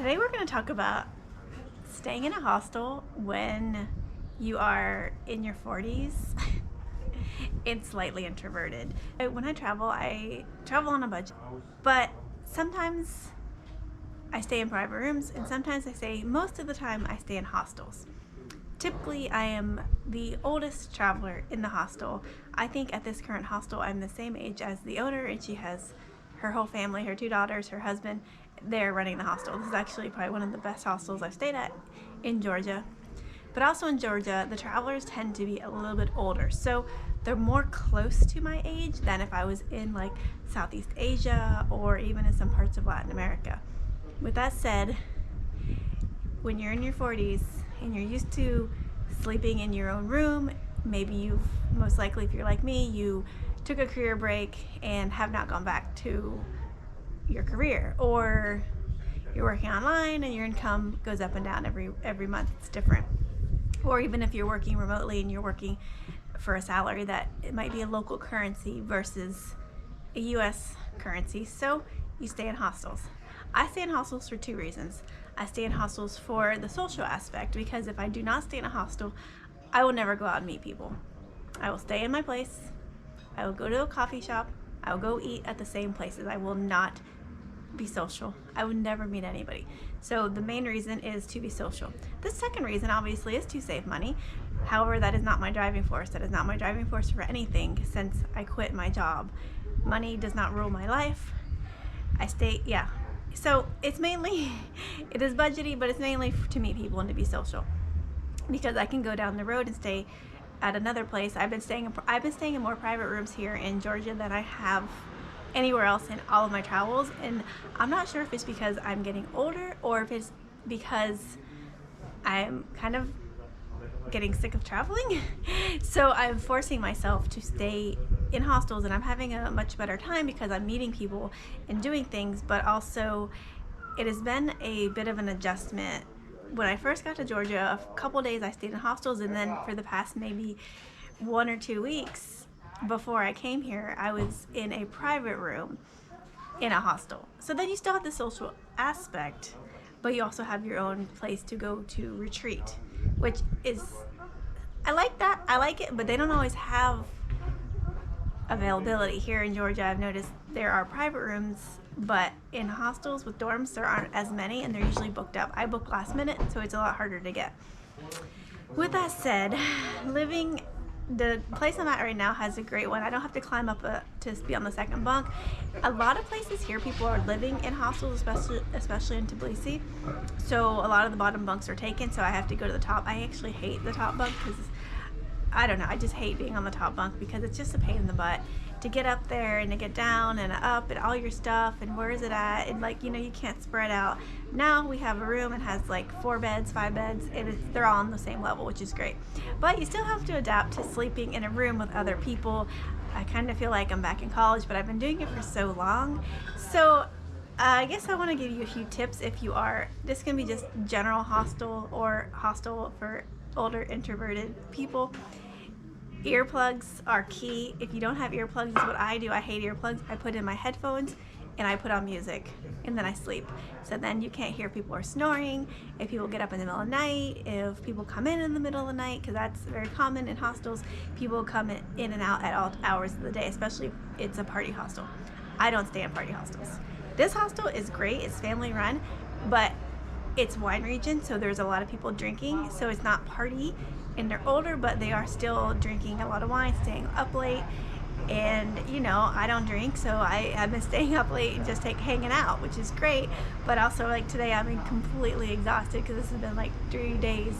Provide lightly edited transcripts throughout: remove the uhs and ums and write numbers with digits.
Today we're going to talk about staying in a hostel when you are in your 40s and slightly introverted. When I travel on a budget, but sometimes I stay in private rooms and sometimes most of the time I stay in hostels. Typically, I am the oldest traveler in the hostel. I think at this current hostel, I'm the same age as the owner, and she has her whole family, her 2 daughters, her husband. They're running the hostel. This is actually probably one of the best hostels I've stayed at in Georgia. But also in Georgia, the travelers tend to be a little bit older. So they're more close to my age than if I was in like Southeast Asia or even in some parts of Latin America. With that said, when you're in your 40s and you're used to sleeping in your own room, maybe most likely if you're like me, you took a career break and have not gone back to your career, or you're working online and your income goes up and down every month. It's different. Or even if you're working remotely and you're working for a salary that it might be a local currency versus a US currency, so you stay in hostels. I stay in hostels for 2 reasons. I stay in hostels for the social aspect, because if I do not stay in a hostel, I will never go out and meet people. I will stay in my place. I will go to a coffee shop. I will go eat at the same places. I will not be social. I would never meet anybody. So the main reason is to be social. The second reason obviously is to save money. However, that is not my driving force. That is not my driving force for anything since I quit my job. Money does not rule my life. So it's mainly, it is budgety, but it's mainly to meet people and to be social. Because I can go down the road and stay at another place. I've been staying in more private rooms here in Georgia than I have anywhere else in all of my travels, and I'm not sure if it's because I'm getting older or if it's because I'm kind of getting sick of traveling. So I'm forcing myself to stay in hostels, and I'm having a much better time because I'm meeting people and doing things, but also it has been a bit of an adjustment. When I first got to Georgia, a couple days I stayed in hostels, and then for the past maybe 1 or 2 weeks before I came here, I was in a private room in a hostel. So then you still have the social aspect, but you also have your own place to go to retreat, which is, I like that, I like it, but they don't always have availability. Here in Georgia, I've noticed there are private rooms, but in hostels with dorms, there aren't as many, and they're usually booked up. I book last minute, so it's a lot harder to get. With that said, the place I'm at right now has a great one. I don't have to climb up to be on the second bunk. A lot of places here, people are living in hostels, especially in Tbilisi. So a lot of the bottom bunks are taken, so I have to go to the top. I actually hate the top bunk because, I don't know, I just hate being on the top bunk because it's just a pain in the butt to get up there and to get down and up and all your stuff and where is it at, and you can't spread out. Now we have a room and has like 4 beds, 5 beds, and they're all on the same level, which is great. But you still have to adapt to sleeping in a room with other people. I kind of feel like I'm back in college, but I've been doing it for so long. So I guess I want to give you a few tips if you are, this can be just general hostel or hostel for older introverted people. Earplugs are key. If you don't have earplugs, is what I do. I hate earplugs. I put in my headphones and I put on music and then I sleep. So then you can't hear people are snoring, if people get up in the middle of the night, if people come in the middle of the night, because that's very common in hostels. People come in and out at all hours of the day, especially if it's a party hostel. I don't stay in party hostels. This hostel is great. It's family run, but it's wine region, so there's a lot of people drinking, so it's not party. And they're older, but they are still drinking a lot of wine, staying up late. And I don't drink, so I've been staying up late and just hanging out, which is great. But also, like today, I've been completely exhausted because this has been like 3 days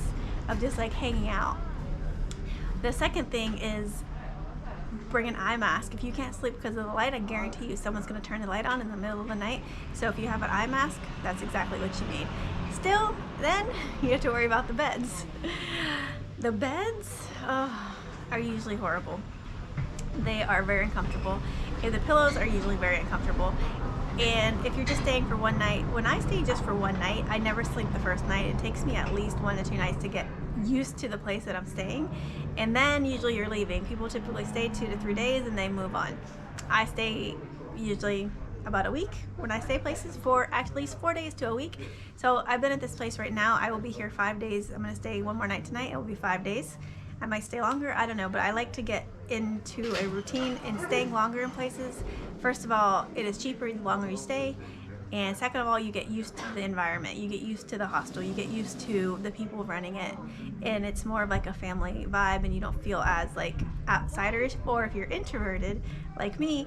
of just like hanging out. The second thing is bring an eye mask. If you can't sleep because of the light, I guarantee you someone's going to turn the light on in the middle of the night. So if you have an eye mask, that's exactly what you need. Still, then you have to worry about the beds. The beds are usually horrible. They are very uncomfortable, and the pillows are usually very uncomfortable. And if you're just staying for one night, when I stay just for one night, I never sleep the first night. It takes me at least 1 to 2 nights to get used to the place that I'm staying, and then usually you're leaving. People typically stay 2 to 3 days and they move on. I stay usually about a week when I stay places, for at least 4 days to a week. So I've been at this place right now. I will be here 5 days. I'm going to stay one more night tonight. It will be 5 days. I might stay longer, I don't know, but I like to get into a routine and staying longer in places. First of all, it is cheaper the longer you stay. And second of all, you get used to the environment. You get used to the hostel. You get used to the people running it. And it's more of like a family vibe, and you don't feel as like outsiders. Or if you're introverted, like me,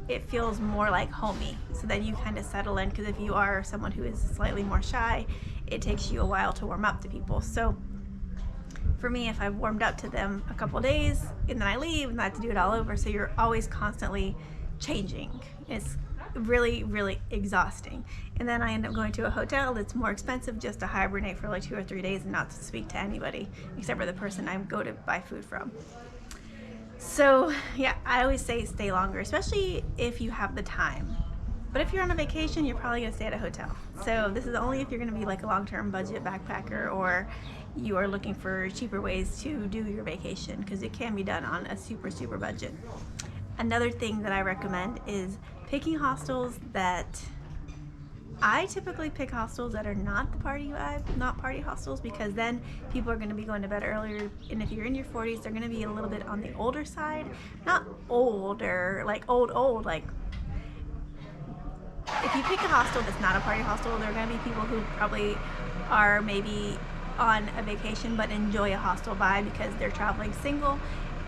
it feels more like homey. So then you kind of settle in, because if you are someone who is slightly more shy, it takes you a while to warm up to people. So for me, if I've warmed up to them a couple days and then I leave and I have to do it all over, so you're always constantly changing. It's really, really exhausting. And then I end up going to a hotel that's more expensive just to hibernate for like 2 or 3 days and not to speak to anybody except for the person I go to buy food from. So yeah, I always say stay longer, especially if you have the time. But if you're on a vacation, you're probably going to stay at a hotel. So this is only if you're going to be like a long-term budget backpacker, or you are looking for cheaper ways to do your vacation, because it can be done on a super, super budget. Another thing that I recommend is picking hostels that I typically pick hostels that are not the party vibe, not party hostels, because then people are going to be going to bed earlier, and if you're in your 40s, they're going to be a little bit on the older side. Not older, like old, like if you pick a hostel that's not a party hostel, there are going to be people who probably are maybe on a vacation but enjoy a hostel vibe because they're traveling single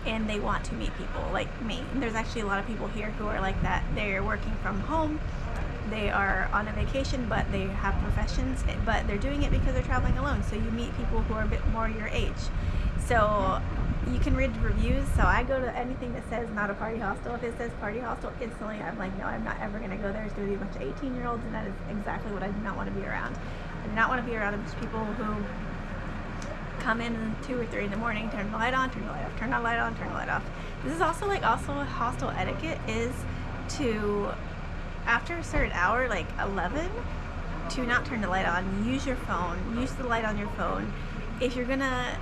and they want to meet people like me. And there's actually a lot of people here who are like that. They're working from home, they are on a vacation, but they have professions, but they're doing it because they're traveling alone. So you meet people who are a bit more your age. So you can read the reviews. So I go to anything that says not a party hostel. If it says party hostel, instantly I'm like, no, I'm not ever going to go there. It's going to be a bunch of 18-year-olds, and that is exactly what I do not want to be around. I do not want to be around a bunch of people who come in 2 or 3 in the morning, turn the light on, turn the light off, turn the light on, turn the light off. This is also hostel etiquette is to, after a certain hour, like 11, to not turn the light on. Use your phone. Use the light on your phone. If you're gonna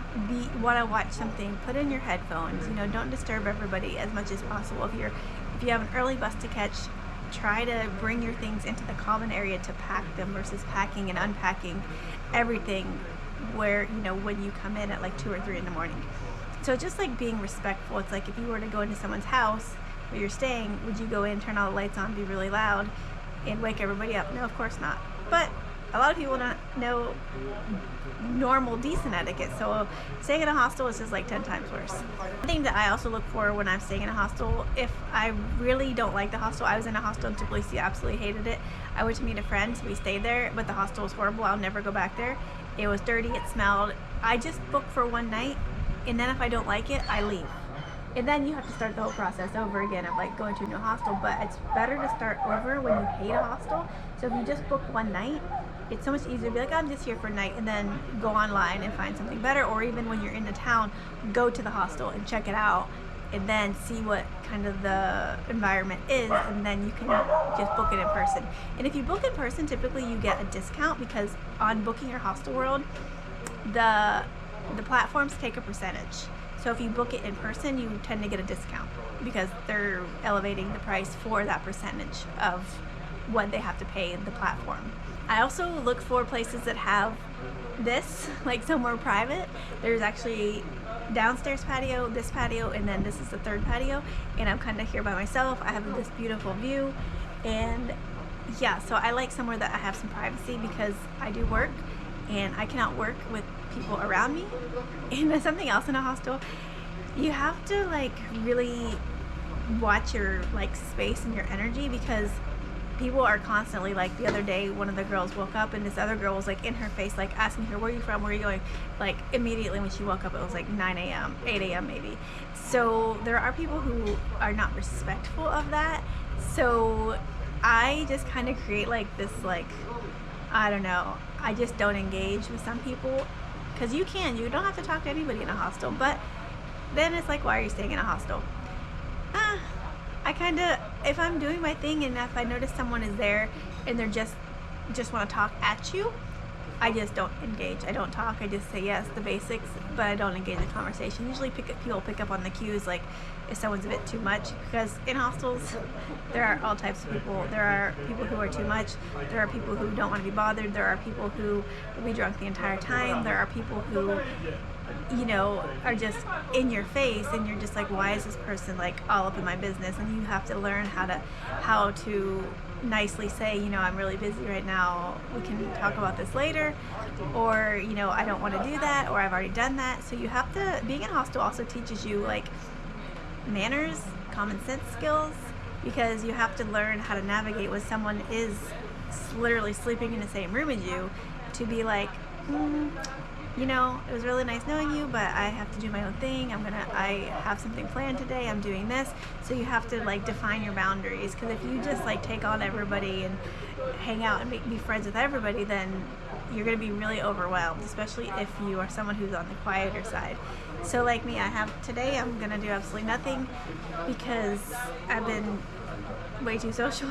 want to watch something, put in your headphones. Don't disturb everybody as much as possible. If you have an early bus to catch, try to bring your things into the common area to pack them versus packing and unpacking everything where when you come in at like 2 or 3 in the morning. So just like being respectful. It's like if you were to go into someone's house where you're staying, would you go in, turn all the lights on, be really loud, and wake everybody up? No, of course not. But a lot of people don't know normal, decent etiquette, so staying in a hostel is just like 10 times worse. One thing that I also look for when I'm staying in a hostel, if I really don't like the hostel, I was in a hostel in Tbilisi, absolutely hated it. I went to meet a friend, so we stayed there, but the hostel was horrible. I'll never go back there. It was dirty, it smelled. I just booked for one night, and then if I don't like it, I leave. And then you have to start the whole process over again of like going to a new hostel, but it's better to start over when you hate a hostel. So if you just book one night, it's so much easier to be like, I'm just here for a night, and then go online and find something better. Or even when you're in the town, go to the hostel and check it out, and then see what kind of the environment is, and then you can just book it in person. And if you book in person, typically you get a discount, because on Booking Your Hostel World, the platforms take a percentage. So if you book it in person, you tend to get a discount because they're elevating the price for that percentage of what they have to pay in the platform. I also look for places that have this, like somewhere private. There's actually downstairs patio, this patio, and then this is the third patio, and I'm kind of here by myself. I have this beautiful view, and yeah, so I like somewhere that I have some privacy, because I do work and I cannot work with people around me. And there's something else in a hostel, you have to like really watch your like space and your energy, because people are constantly, like the other day, one of the girls woke up and this other girl was like in her face, like asking her, where are you from, where are you going? Like immediately when she woke up, it was like 9 a.m., 8 a.m. maybe. So there are people who are not respectful of that. So I just kind of create like this, like, I don't know, I just don't engage with some people, because you don't have to talk to anybody in a hostel. But then it's like, why are you staying in a hostel? I kind of, if I'm doing my thing and if I notice someone is there and they're just want to talk at you, I just don't engage. I don't talk. I just say yes, the basics, but I don't engage in conversation. Usually people pick up on the cues, like if someone's a bit too much, because in hostels there are all types of people. There are people who are too much. There are people who don't want to be bothered. There are people who will be drunk the entire time. There are people who, you know, are just in your face, and you're just like, why is this person like all up in my business? And you have to learn how to nicely say, you know, I'm really busy right now, we can talk about this later, or, you know, I don't want to do that, or I've already done that. So you have to, being in a hostel also teaches you like manners, common sense skills, because you have to learn how to navigate when someone is literally sleeping in the same room as you, to be like, you know, it was really nice knowing you, but I have to do my own thing. I have something planned today. I'm doing this. So you have to like define your boundaries, because if you just like take on everybody and hang out and be friends with everybody, then you're going to be really overwhelmed, especially if you are someone who's on the quieter side. So like me, today I'm going to do absolutely nothing because I've been way too social.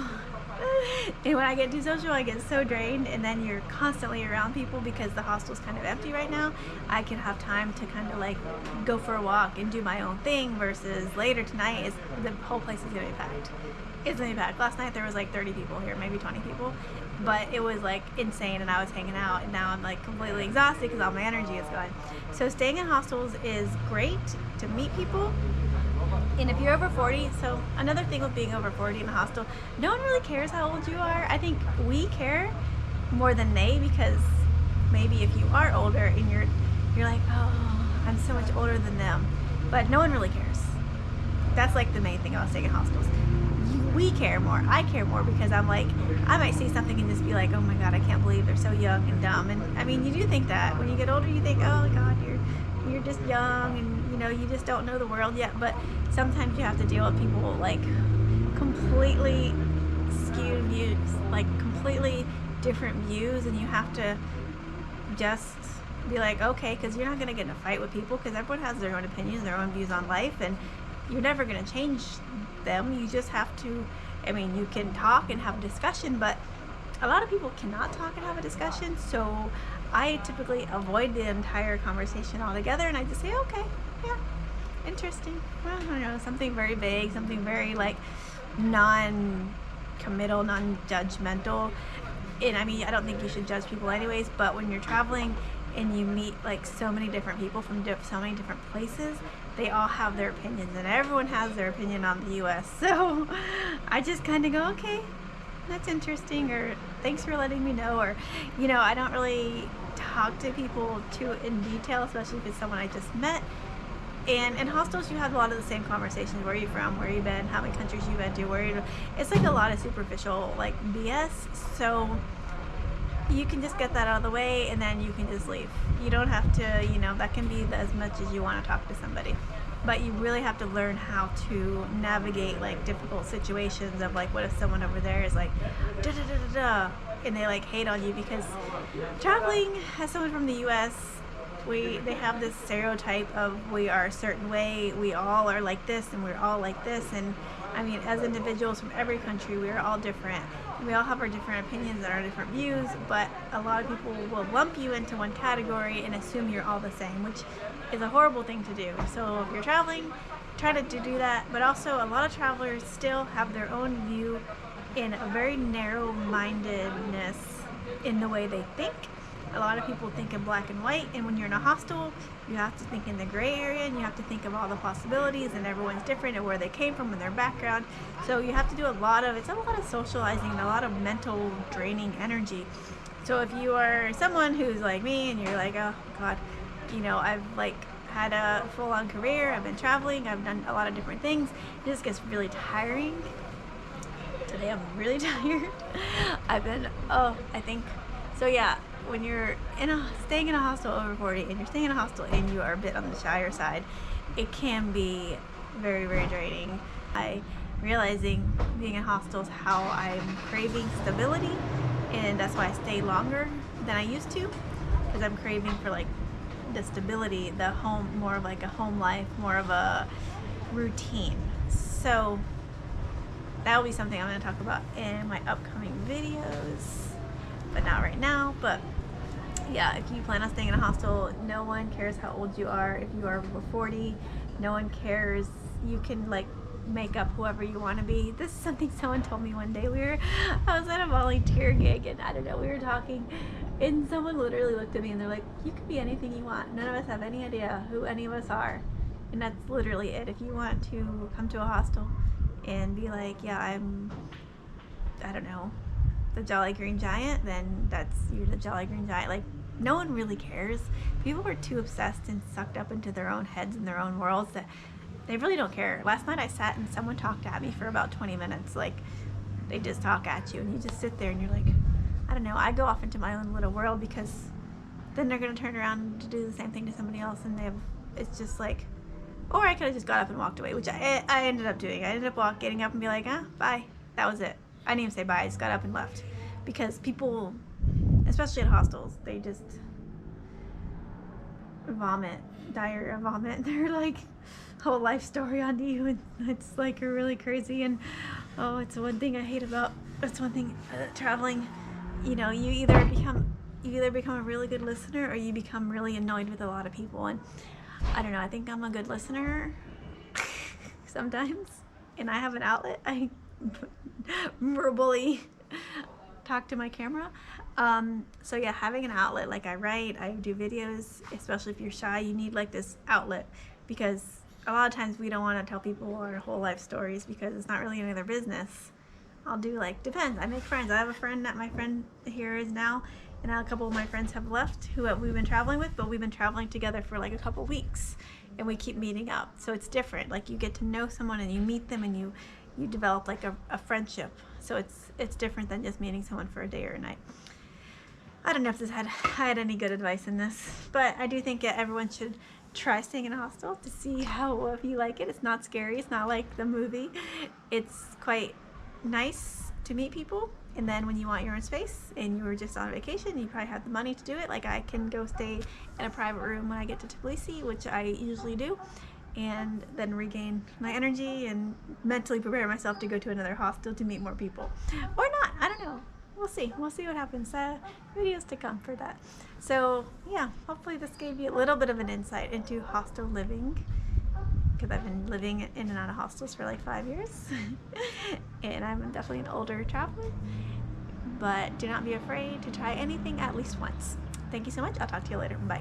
And when I get too social, I get so drained, and then you're constantly around people because the hostel's kind of empty right now. I can have time to kind of like go for a walk and do my own thing, versus later tonight the whole place is gonna be packed. It's gonna be packed. Last night there was like 30 people here, maybe 20 people, but it was like insane, and I was hanging out, and now I'm like completely exhausted because all my energy is gone. So staying in hostels is great to meet people. And if you're over 40, so another thing with being over 40 in a hostel, no one really cares how old you are. I think we care more than they, because maybe if you are older and you're like, oh, I'm so much older than them, but no one really cares. That's like the main thing about staying in hostels. We care more. I care more, because I'm like, I might see something and just be like, oh my god, I can't believe they're so young and dumb. And I mean, you do think that when you get older, you think, oh my god, you're just young, and you know, you just don't know the world yet. But sometimes you have to deal with people like completely skewed views, like completely different views, and you have to just be like, okay, because you're not going to get in a fight with people, because everyone has their own opinions, their own views on life, and you're never going to change them. You just have to, I mean, you can talk and have a discussion, but a lot of people cannot talk and have a discussion, so I typically avoid the entire conversation altogether, and I just say, okay, yeah, interesting. Well, I don't know, something very vague, something very like non-committal, non-judgmental. And I mean, I don't think you should judge people anyways, but when you're traveling and you meet like so many different people from so many different places, they all have their opinions, and everyone has their opinion on the US. So I just kind of go, okay, that's interesting, or thanks for letting me know, or, you know, I don't really talk to people too in detail, especially if it's someone I just met. And in hostels, you have a lot of the same conversations. Where are you from? Where you been? How many countries you been to? It's like a lot of superficial like BS. So you can just get that out of the way, and then you can just leave. You don't have to, you know, that can be as much as you want to talk to somebody. But you really have to learn how to navigate like difficult situations of like, what if someone over there is like da da da da da, and they like hate on you, because traveling as someone from the US, they have this stereotype of we are a certain way, we all are like this, and we're all like this. And I mean, as individuals from every country, we are all different. We all have our different opinions and our different views, but a lot of people will lump you into one category and assume you're all the same, which is a horrible thing to do. So if you're traveling, try to do that. But also, a lot of travelers still have their own view in a very narrow-mindedness in the way they think. A lot of people think in black and white, and when you're in a hostel, you have to think in the gray area, and you have to think of all the possibilities, and everyone's different, and where they came from and their background. So you have to do a lot of socializing and a lot of mental draining energy. So if you are someone who's like me and you're like, oh god, you know, I've like had a full-on career, I've been traveling, I've done a lot of different things, it just gets really tiring. Today I'm really tired. So yeah, when you're staying in a hostel over 40, and you're staying in a hostel and you are a bit on the shyer side, it can be very, very draining. Realizing being in hostels how I'm craving stability, and that's why I stay longer than I used to, because I'm craving for like the stability, the home, more of like a home life, more of a routine. So that will be something I'm going to talk about in my upcoming videos, but not right now. But yeah, if you plan on staying in a hostel, no one cares how old you are. If you are over 40, no one cares. You can like make up whoever you want to be. This is something someone told me one day. I was at a volunteer gig, and I don't know, we were talking, and someone literally looked at me and they're like, you can be anything you want. None of us have any idea who any of us are. And that's literally it. If you want to come to a hostel and be like, yeah, I don't know, the Jolly Green Giant, then you're the Jolly Green Giant. Like, no one really cares. People are too obsessed and sucked up into their own heads and their own worlds that they really don't care. Last night I sat and someone talked at me for about 20 minutes. Like, they just talk at you and you just sit there and you're like, I don't know. I go off into my own little world because then they're going to turn around to do the same thing to somebody else, and it's just like, or I could have just got up and walked away, which I ended up doing. I ended up getting up and be like, bye. That was it. I didn't even say bye. I just got up and left. Because people, especially at hostels, they just diarrhea vomit their like whole life story onto you, and it's like really crazy. And it's one thing I hate about, it's one thing traveling, you either become a really good listener or you become really annoyed with a lot of people. And I don't know, I think I'm a good listener sometimes, and I have an outlet. I verbally talk to my camera. So yeah, having an outlet, like I write, I do videos, especially if you're shy, you need like this outlet, because a lot of times we don't want to tell people our whole life stories because it's not really any of their business. I'll do like, depends. I make friends. I have a friend that my friend here is now, and now a couple of my friends have left who we've been traveling with, but we've been traveling together for like a couple weeks and we keep meeting up. So it's different. Like, you get to know someone and you meet them and you develop like a friendship. So it's different than just meeting someone for a day or a night. I don't know if I had any good advice in this, but I do think everyone should try staying in a hostel to see if you like it. It's not scary. It's not like the movie. It's quite nice to meet people, and then when you want your own space and you were just on vacation, you probably have the money to do it. Like, I can go stay in a private room when I get to Tbilisi, which I usually do, and then regain my energy and mentally prepare myself to go to another hostel to meet more people. Or not, I don't know. We'll see what happens. Videos to come for that. So yeah, hopefully this gave you a little bit of an insight into hostel living, because I've been living in and out of hostels for like 5 years and I'm definitely an older traveler. But do not be afraid to try anything at least once. Thank you so much. I'll talk to you later. Bye.